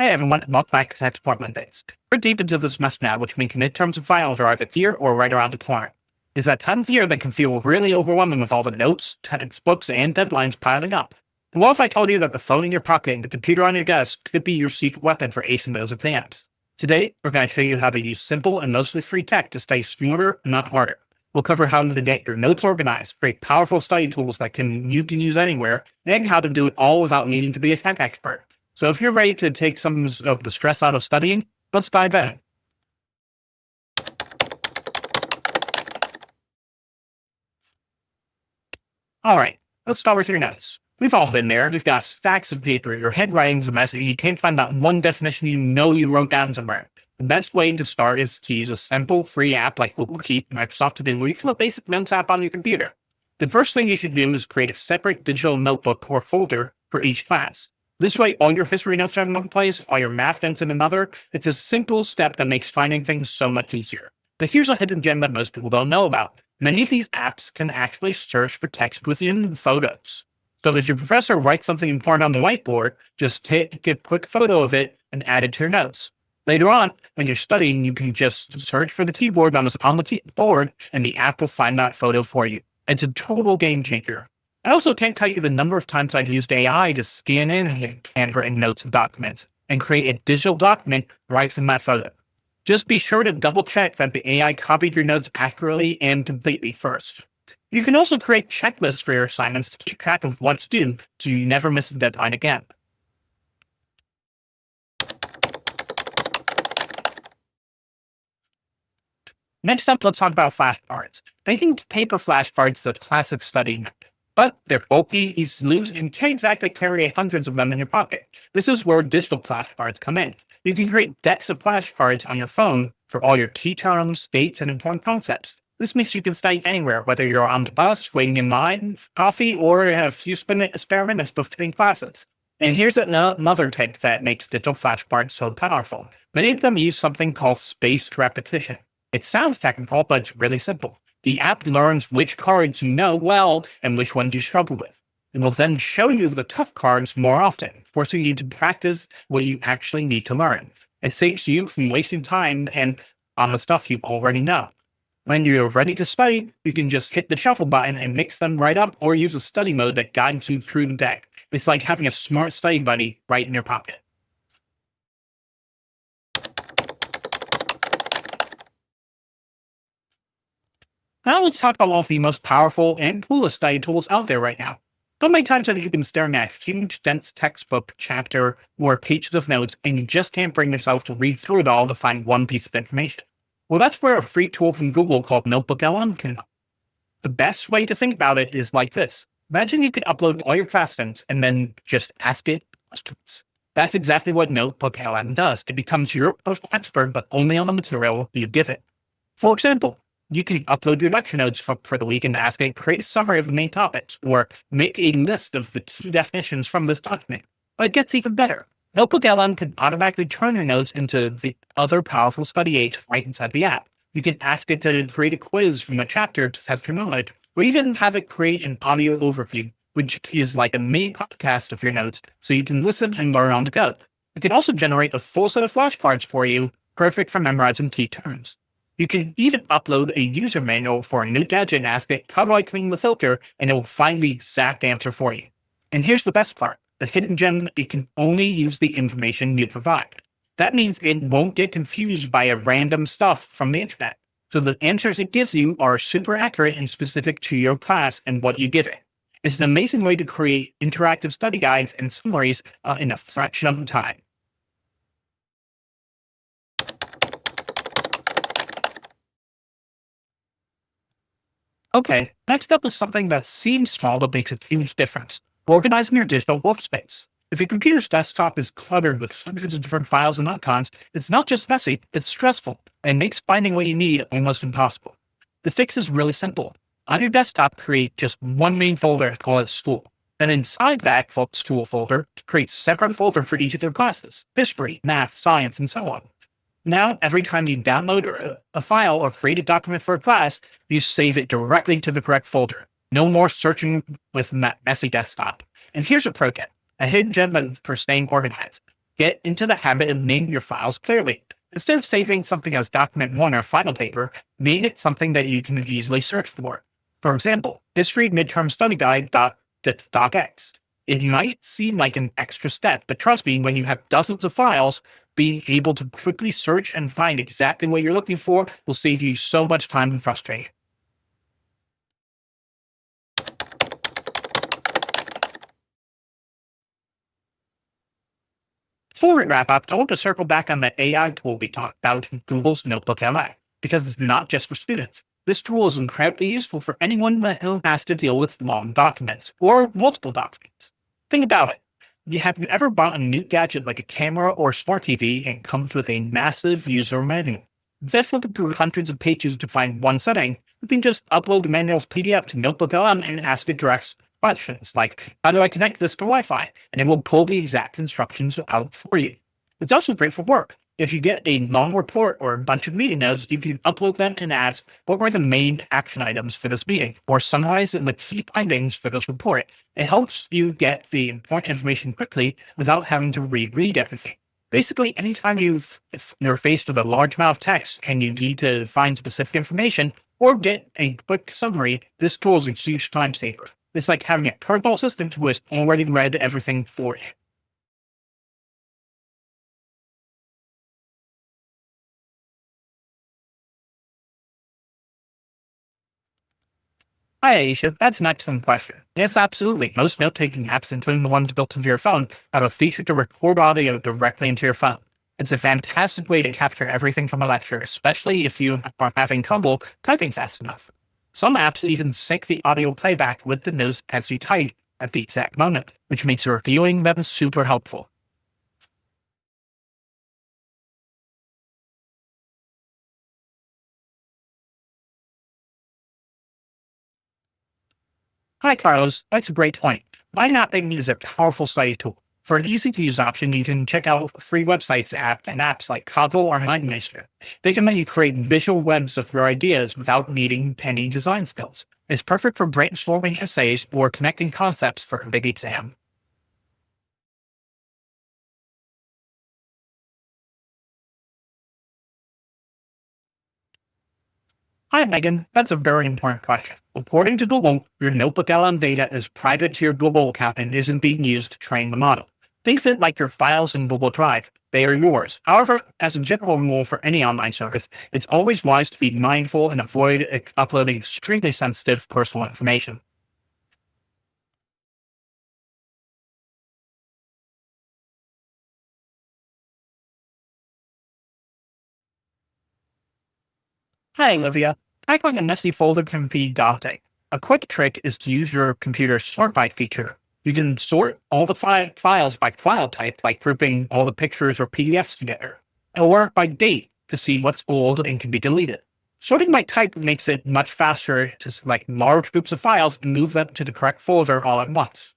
Hey everyone, welcome back to Tech Department Days. We're deep into this mess now, which means midterms and finals are either here or right around the corner. It's that time of year that can feel really overwhelming with all the notes, textbooks, and deadlines piling up. And what if I told you that the phone in your pocket and the computer on your desk could be your secret weapon for acing those exams? Today, we're going to show you how to use simple and mostly free tech to stay smarter, not harder. We'll cover how to get your notes organized, create powerful study tools that you can use anywhere, and how to do it all without needing to be a tech expert. So if you're ready to take some of the stress out of studying, let's dive in. All right, let's start with your notes. We've all been there. We've got stacks of paper. Your handwriting's a mess, and you can't find that one definition you know you wrote down somewhere. The best way to start is to use a simple, free app like Google Keep, Microsoft To Do, or even a basic notes app on your computer. The first thing you should do is create a separate digital notebook or folder for each class. This way, all your history notes are in one place, all your math notes in another. It's a simple step that makes finding things so much easier. But here's a hidden gem that most people don't know about. Many of these apps can actually search for text within the photos. So if your professor writes something important on the whiteboard, just take a quick photo of it and add it to your notes. Later on, when you're studying, you can just search for the keyboard on the board, and the app will find that photo for you. It's a total game changer. I also can't tell you the number of times I've used AI to scan in handwritten notes and documents and create a digital document right from that photo. Just be sure to double check that the AI copied your notes accurately and completely first. You can also create checklists for your assignments to keep track of what's due so you never miss a deadline again. Next up, let's talk about flashcards. Thinking paper flashcards is a classic study method. But they're bulky, easy to lose, and can't exactly carry hundreds of them in your pocket. This is where digital flashcards come in. You can create decks of flashcards on your phone for all your key terms, dates, and important concepts. This means you can study anywhere, whether you're on the bus, waiting in line, coffee, or have a few spare minutes between classes. And here's another tip that makes digital flashcards so powerful. Many of them use something called spaced repetition. It sounds technical, but it's really simple. The app learns which cards you know well and which ones you struggle with. It will then show you the tough cards more often, forcing you to practice what you actually need to learn. It saves you from wasting time on the stuff you already know. When you're ready to study, you can just hit the shuffle button and mix them right up, or use a study mode that guides you through the deck. It's like having a smart study buddy right in your pocket. Now let's talk about one of the most powerful and coolest study tools out there right now. So many times that you've been staring at a huge, dense textbook, chapter, or pages of notes, and you just can't bring yourself to read through it all to find one piece of information. Well, that's where a free tool from Google called Notebook LM can help. The best way to think about it is like this. Imagine you could upload all your class notes and then just ask it questions. That's exactly what Notebook LM does. It becomes your expert, but only on the material you give it. For example, you can upload your lecture notes for the week and ask it, create a summary of the main topics, or make a list of the key definitions from this document. But it gets even better. Notebook LM can automatically turn your notes into the other powerful study aids right inside the app. You can ask it to create a quiz from a chapter to test your knowledge, or even have it create an audio overview, which is like a mini podcast of your notes, so you can listen and learn on the go. It can also generate a full set of flashcards for you, perfect for memorizing key terms. You can even upload a user manual for a new gadget and ask it, how do I clean the filter? And it will find the exact answer for you. And here's the best part. The hidden gem, it can only use the information you provide. That means it won't get confused by a random stuff from the internet. So the answers it gives you are super accurate and specific to your class and what you give it. It's an amazing way to create interactive study guides and summaries in a fraction of the time. Okay, next up is something that seems small but makes a huge difference. Organizing your digital workspace. If your computer's desktop is cluttered with hundreds of different files and icons, it's not just messy, it's stressful, and makes finding what you need almost impossible. The fix is really simple. On your desktop, create just one main folder and call it School. Then inside that School folder, create separate folder for each of their classes: history, math, science, and so on. Now, every time you download a file or create a document for a class, you save it directly to the correct folder. No more searching with messy desktop. And here's a pro tip, a hidden gem for staying organized. Get into the habit of naming your files clearly. Instead of saving something as document 1 or final paper, make it something that you can easily search for. For example, history midterm study guide.docx. It might seem like an extra step, but trust me, when you have dozens of files, being able to quickly search and find exactly what you're looking for will save you so much time and frustration. Before we wrap up, I want to circle back on the AI tool we talked about in Google's Notebook LA, because it's not just for students. This tool is incredibly useful for anyone who has to deal with long documents or multiple documents. Think about it. Have you ever bought a new gadget like a camera or smart TV and comes with a massive user manual? Instead of flipping through hundreds of pages to find one setting, you can just upload the manual's PDF to Notebook LM and ask it direct questions like, how do I connect this to Wi-Fi? And it will pull the exact instructions out for you. It's also great for work. If you get a long report or a bunch of meeting notes, you can upload them and ask, what were the main action items for this meeting? Or summarize the key findings for this report. It helps you get the important information quickly without having to reread everything. Basically, anytime you're faced with a large amount of text and you need to find specific information or get a quick summary, this tool is a huge time saver. It's like having a personal assistant who has already read everything for you. Hi, Aisha. That's an excellent question. Yes, absolutely. Most note-taking apps, including the ones built into your phone, have a feature to record audio directly into your phone. It's a fantastic way to capture everything from a lecture, especially if you are having trouble typing fast enough. Some apps even sync the audio playback with the notes as you type at the exact moment, which makes reviewing them super helpful. Hi, Carlos. That's a great point. MindMapping is a powerful study tool. For an easy-to-use option, you can check out free websites and apps like Kaggle or MindMaster. They can let you create visual webs of your ideas without needing any design skills. It's perfect for brainstorming essays or connecting concepts for a big exam. Hi, Megan. That's a very important question. According to Google, your Notebook LM data is private to your Google account and isn't being used to train the model. Think of it like your files in Google Drive. They are yours. However, as a general rule for any online service, it's always wise to be mindful and avoid uploading extremely sensitive personal information. Hi, Olivia. Tackling a messy folder can be daunting. A quick trick is to use your computer's sort by feature. You can sort all the files by file type, like grouping all the pictures or PDFs together, or by date to see what's old and can be deleted. Sorting by type makes it much faster to select large groups of files and move them to the correct folder all at once.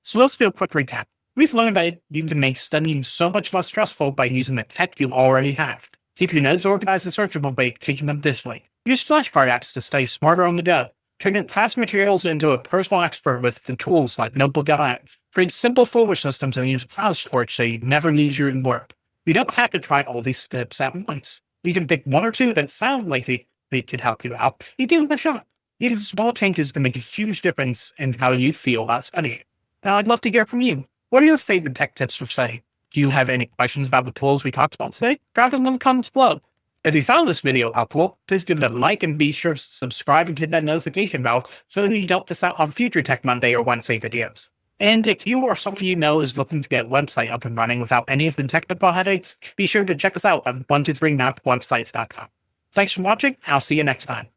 So let's do a quick recap. We've learned that you can make studying so much less stressful by using the tech you already have. Keep your notes organized and searchable by taking them digitally. Use flashcard apps to study smarter on the go. Turn in past materials into a personal expert with the tools like Notebook LM. Create simple folder systems and use file storage so you never lose your work. You don't have to try all these steps at once. You can pick one or two that sound like they could help you out. You give them a shot. Even small changes can make a huge difference in how you feel about studying. Now, I'd love to hear from you. What are your favorite tech tips for studying? Do you have any questions about the tools we talked about today? Drop them in the comments below. If you found this video helpful, please give it a like and be sure to subscribe and hit that notification bell so that you don't miss out on future Tech Monday or Wednesday videos. And if you or someone you know is looking to get a website up and running without any of the technical headaches, be sure to check us out at 123mapwebsites.com. Thanks for watching. I'll see you next time.